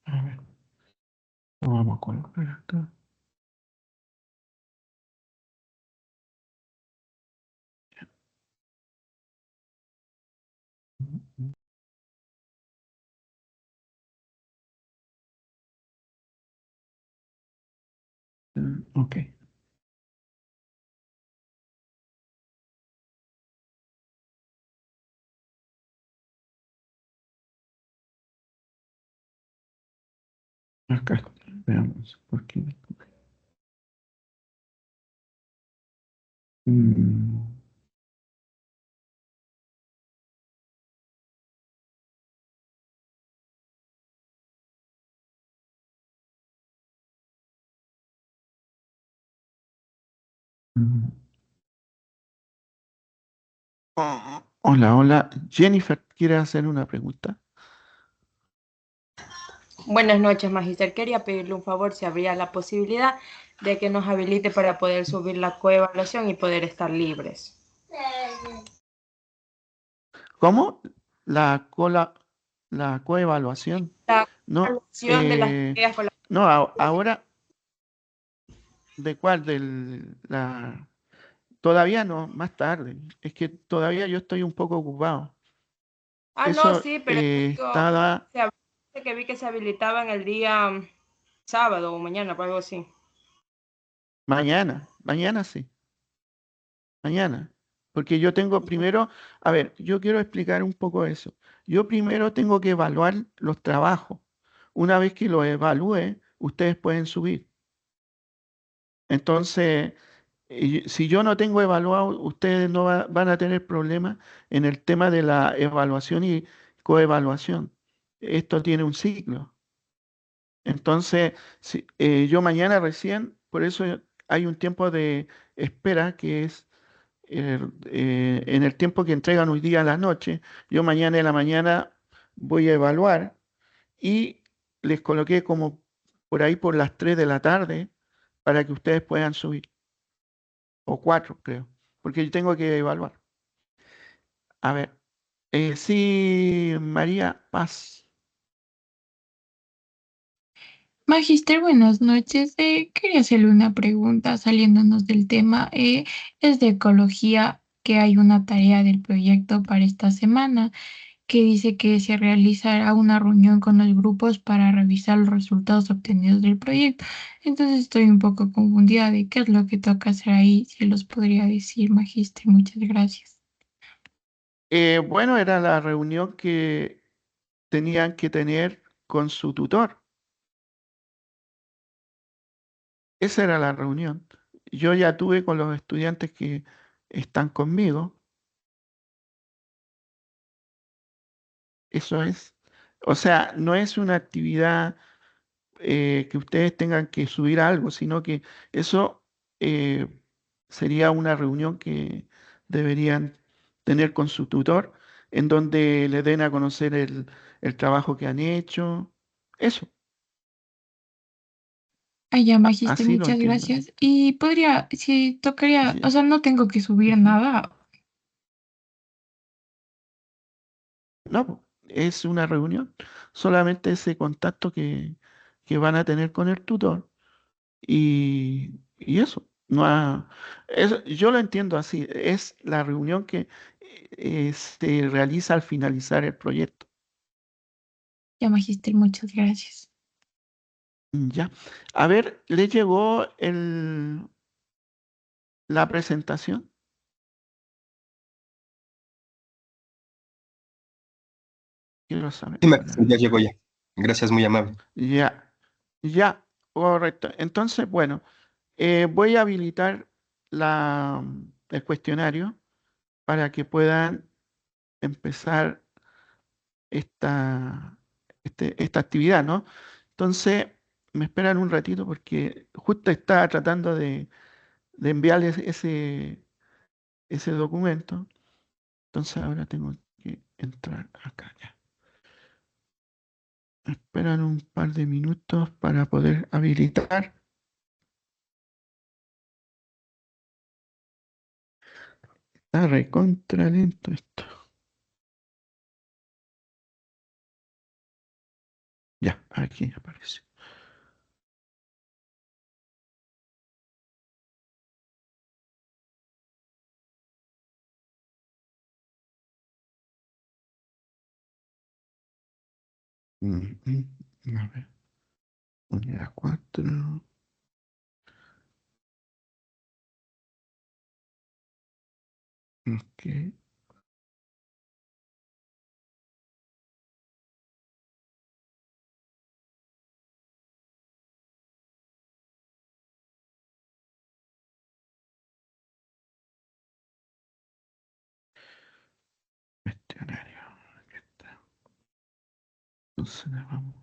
A ver, lo vamos a colocar acá. Ok, acá está. Veamos por qué me coge. Mm, mm. Hola, hola. Jennifer, ¿quiere hacer una pregunta? Buenas noches, Magister. Quería pedirle un favor si habría la posibilidad de que nos habilite para poder subir la coevaluación y poder estar libres. ¿Cómo? La cola, la coevaluación. La No, evaluación de las tareas con las... no, ahora, ¿de cuál? Todavía no, más tarde. Es que todavía yo estoy un poco ocupado. Ah, no, Eso sí, pero digo, estaba que vi que se habilitaba en el día sábado o mañana, o algo así. mañana sí, mañana. Porque yo tengo primero, a ver, yo quiero explicar un poco eso. Yo primero tengo que evaluar los trabajos. Una vez que los evalúe, ustedes pueden subir. Entonces, si yo no tengo evaluado, ustedes no van a tener problemas en el tema de la evaluación y coevaluación. Esto tiene un ciclo. Entonces, yo mañana recién, por eso hay un tiempo de espera que es en el tiempo que entregan hoy día a la noche. Yo mañana en la mañana voy a evaluar y les coloqué como por ahí por las 3 de la tarde para que ustedes puedan subir. O 4 creo, porque yo tengo que evaluar. A ver, sí, María Paz. Magister, buenas noches. Quería hacerle una pregunta saliéndonos del tema. Es de ecología que hay una tarea del proyecto para esta semana que dice que se realizará una reunión con los grupos para revisar los resultados obtenidos del proyecto. Entonces estoy un poco confundida de qué es lo que toca hacer ahí, si los podría decir, Magister. Muchas gracias. Bueno, era la reunión que tenían que tener con su tutor. Esa era la reunión. Yo ya tuve con los estudiantes que están conmigo. Eso es. O sea, no es una actividad que ustedes tengan que subir algo, sino que eso eh, sería una reunión que deberían tener con su tutor, en donde le den a conocer el trabajo que han hecho. Eso, Ay, ya, Magister, así lo muchas entiendo. gracias. Y podría, si tocaría, o Ya. sea, no tengo que subir Ujú. nada. No, po, es una reunión, solamente ese contacto que van a tener con el tutor y eso. No yo lo entiendo así, es la reunión que se realiza al finalizar el proyecto. Ya, Magister, muchas gracias. Ya. A ver, ¿le llegó la presentación? Quiero saber. Sí, Magister, ya llegó ya. Gracias, muy amable. Ya, ya, correcto. Entonces, bueno, voy a habilitar el cuestionario para que puedan empezar esta actividad, ¿no? Entonces, me esperan un ratito porque justo estaba tratando de enviarles ese documento. Entonces, ahora tengo que entrar acá ya. Me esperan un par de minutos para poder habilitar. Está recontra lento esto. Ya, aquí aparece. Mm, a ver, unidad 4. Ok. Cuestionario. Aquí está. Entonces le vamos.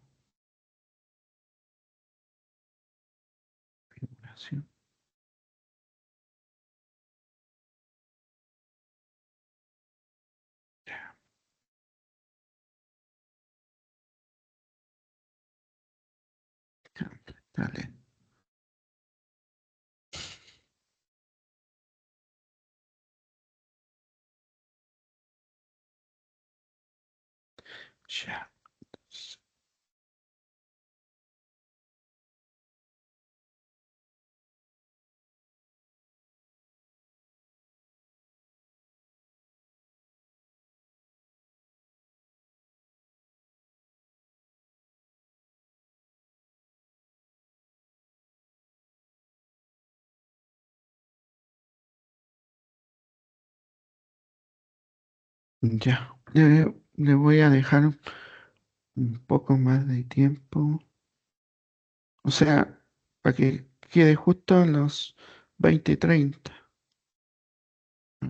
Configuración. Dale. Ya. Ya. Le voy a dejar un poco más de tiempo. O sea, para que quede justo en los 20:30. A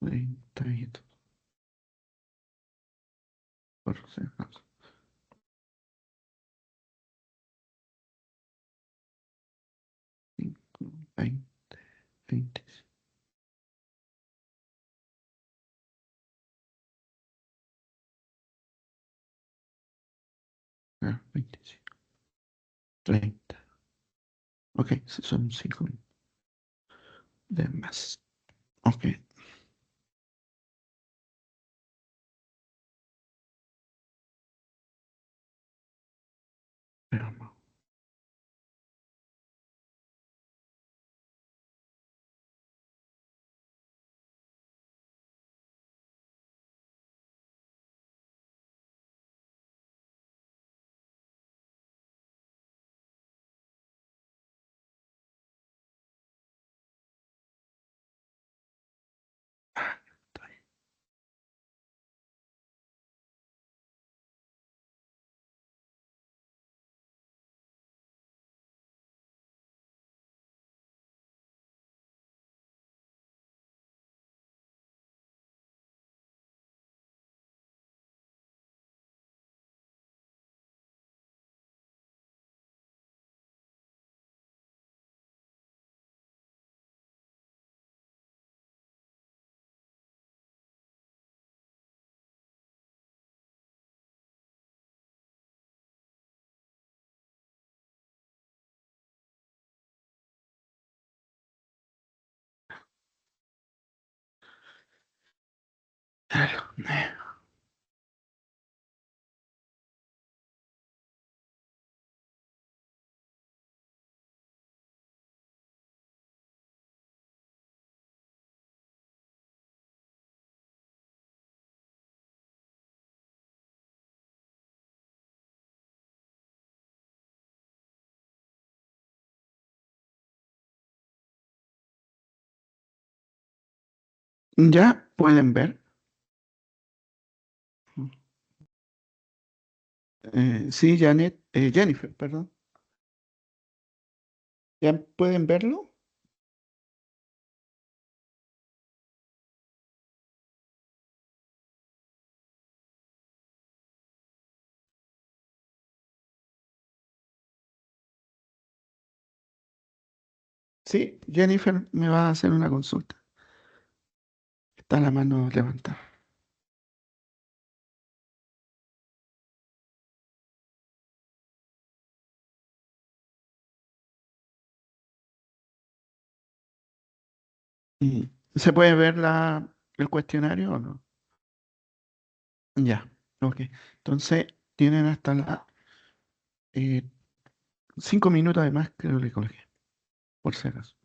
ver, 30 por si acaso. 5, 20, 20, 25, 30. Ok, son 5 de más. Ok, veamos. Claro. Ya pueden ver. Sí, Janet, Jennifer, perdón. ¿Ya pueden verlo? Sí, Jennifer me va a hacer una consulta. Está la mano levantada. ¿Se puede ver el cuestionario o no? Ya, ok. Entonces, tienen hasta las 5 minutos además que le coloqué, por si acaso.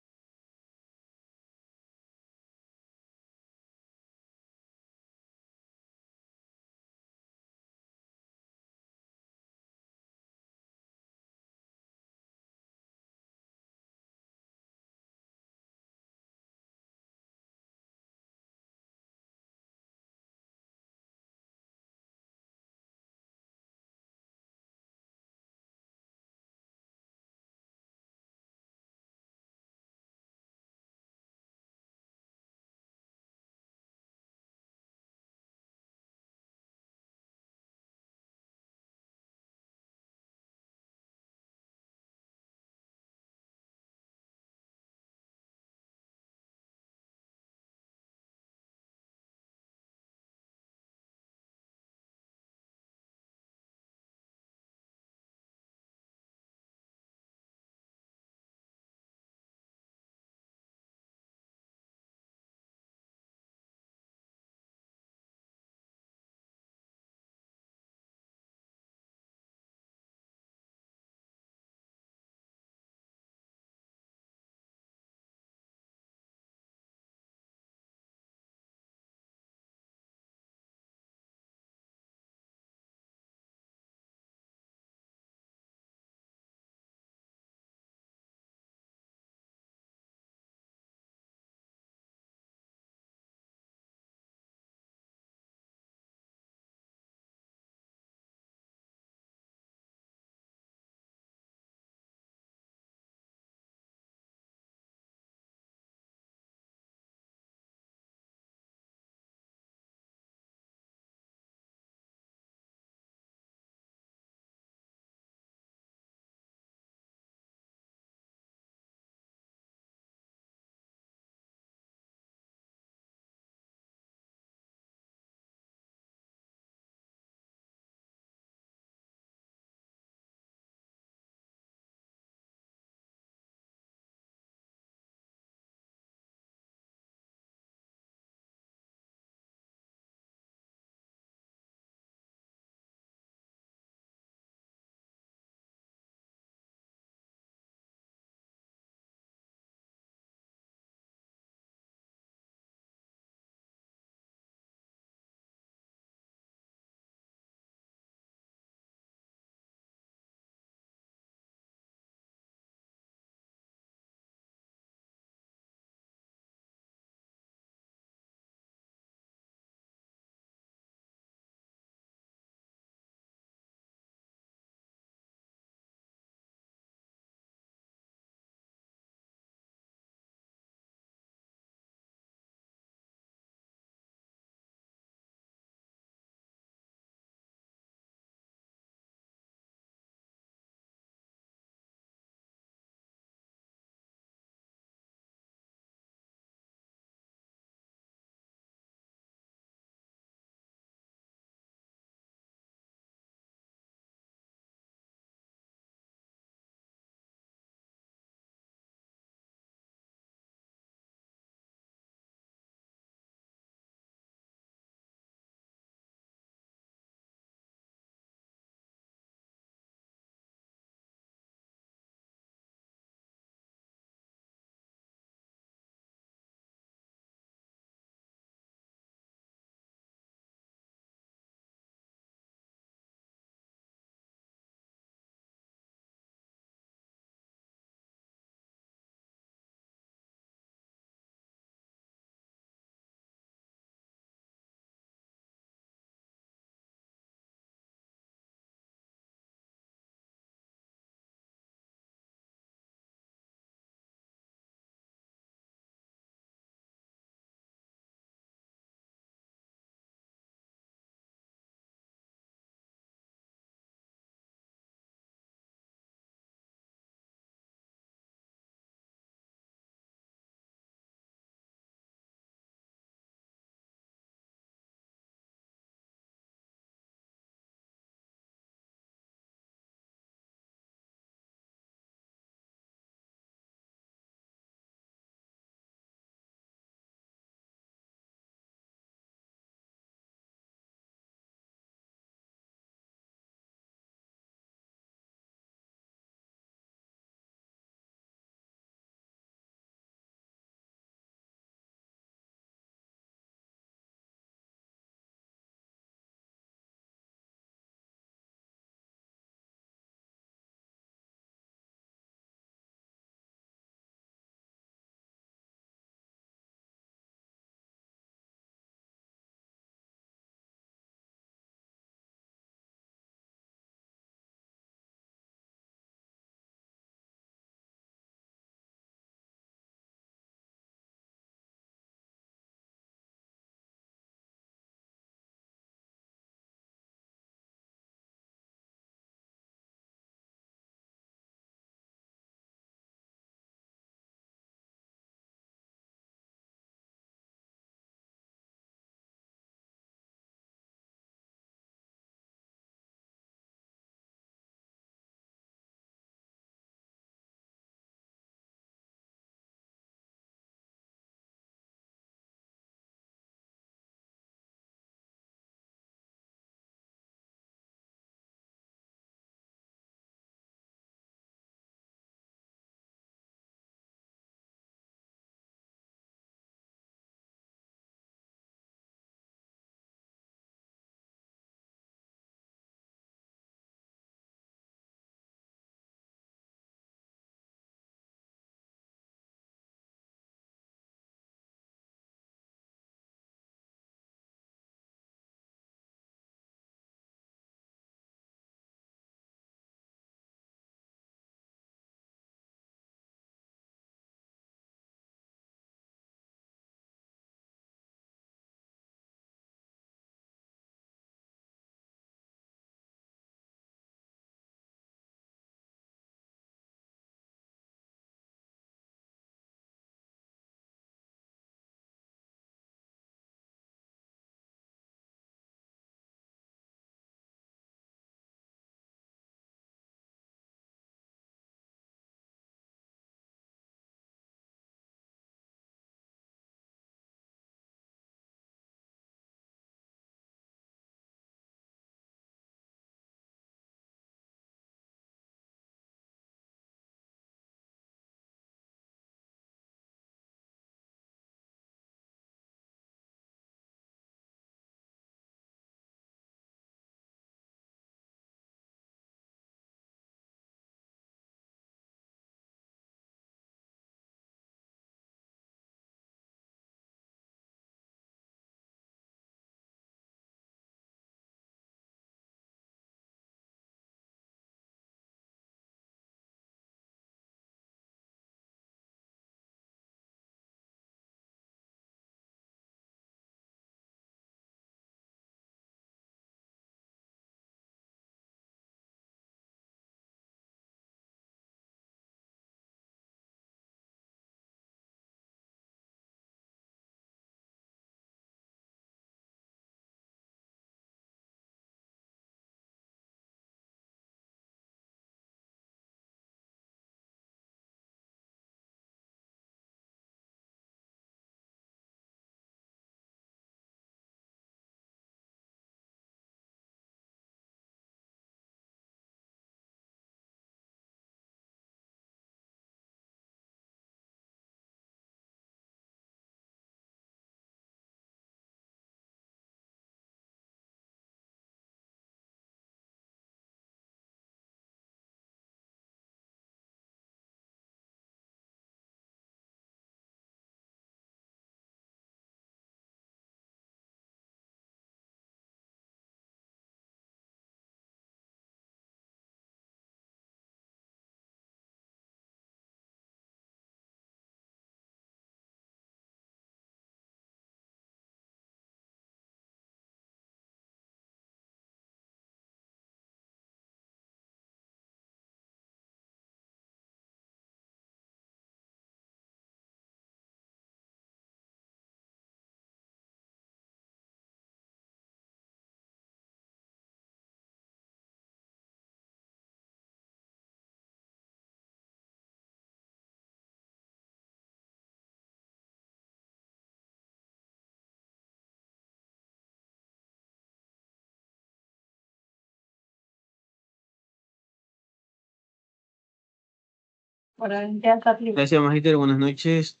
Gracias, Magíster. Buenas noches.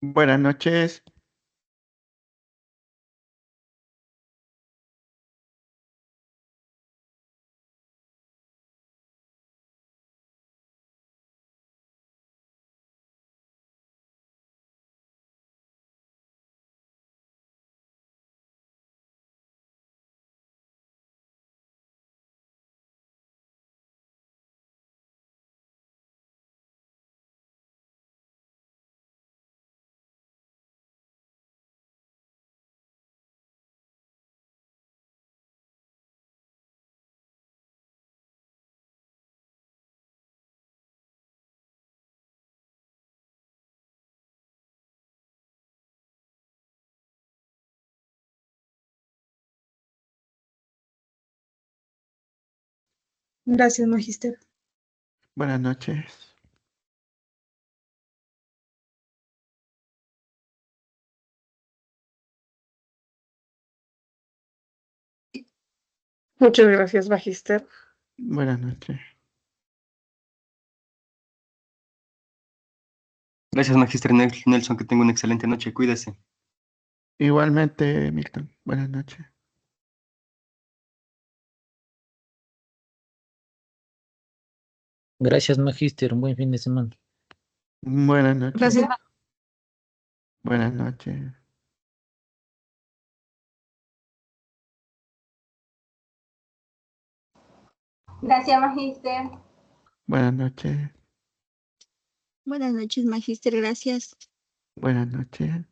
Buenas noches. Gracias, Magister. Buenas noches. Muchas gracias, Magister. Buenas noches. Gracias, Magíster Nelson, que tenga una excelente noche. Cuídese. Igualmente, Milton. Buenas noches. Gracias, Magíster. Un buen fin de semana. Buenas noches. Gracias. Buenas noches. Gracias, Magister. Buenas noches. Buenas noches, Magister, gracias. Buenas noches.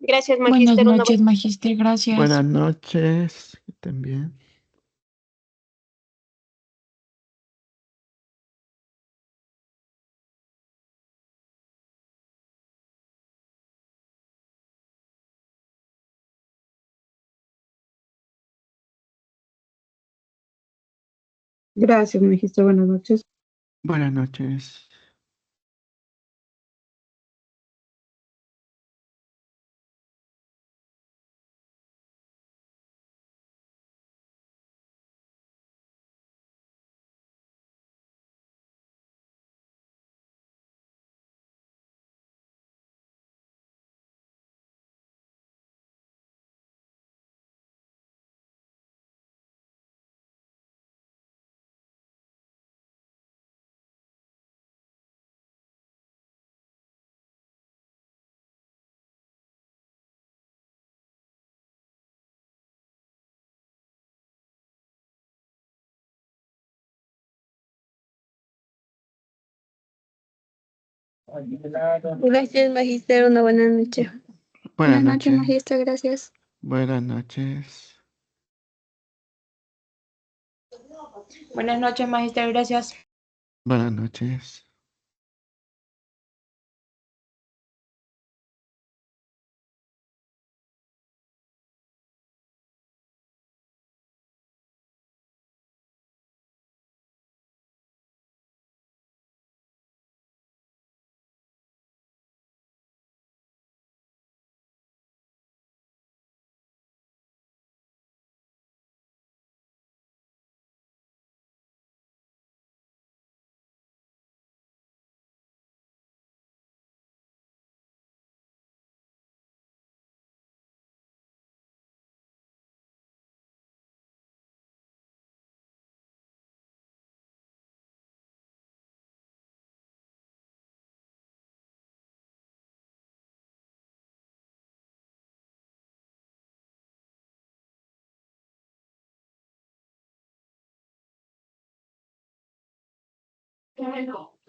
Gracias, Buenas Magister. noches, Magister, gracias. Buenas noches. Que estén bien. Gracias, Magister. Buenas noches. Buenas noches. Gracias, Magister, una buena noche. Buenas Buenas noches, noches. Magister, gracias. Buenas noches. Buenas noches, Magister, gracias. Buenas noches.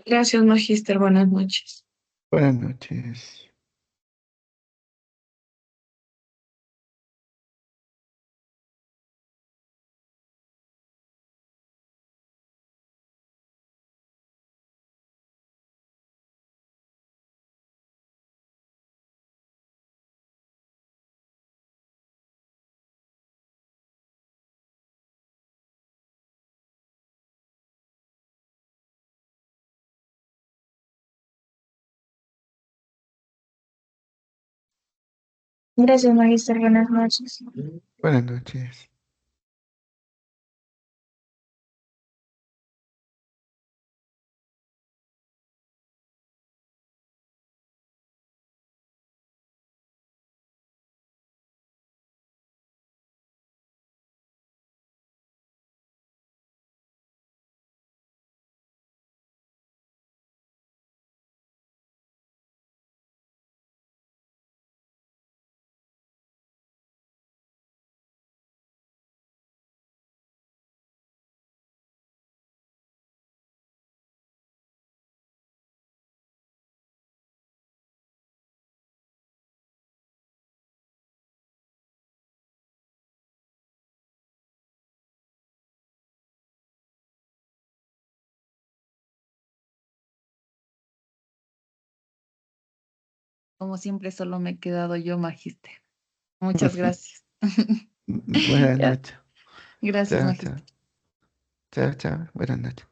Gracias, Magister. Buenas noches. Buenas noches. Gracias, Magíster. Buenas noches. Buenas noches. Como siempre, solo me he quedado yo, Magíster. Muchas gracias. Buenas Ya, noches. gracias, Chao, Magíster. chao. Chao, chao. Buenas noches.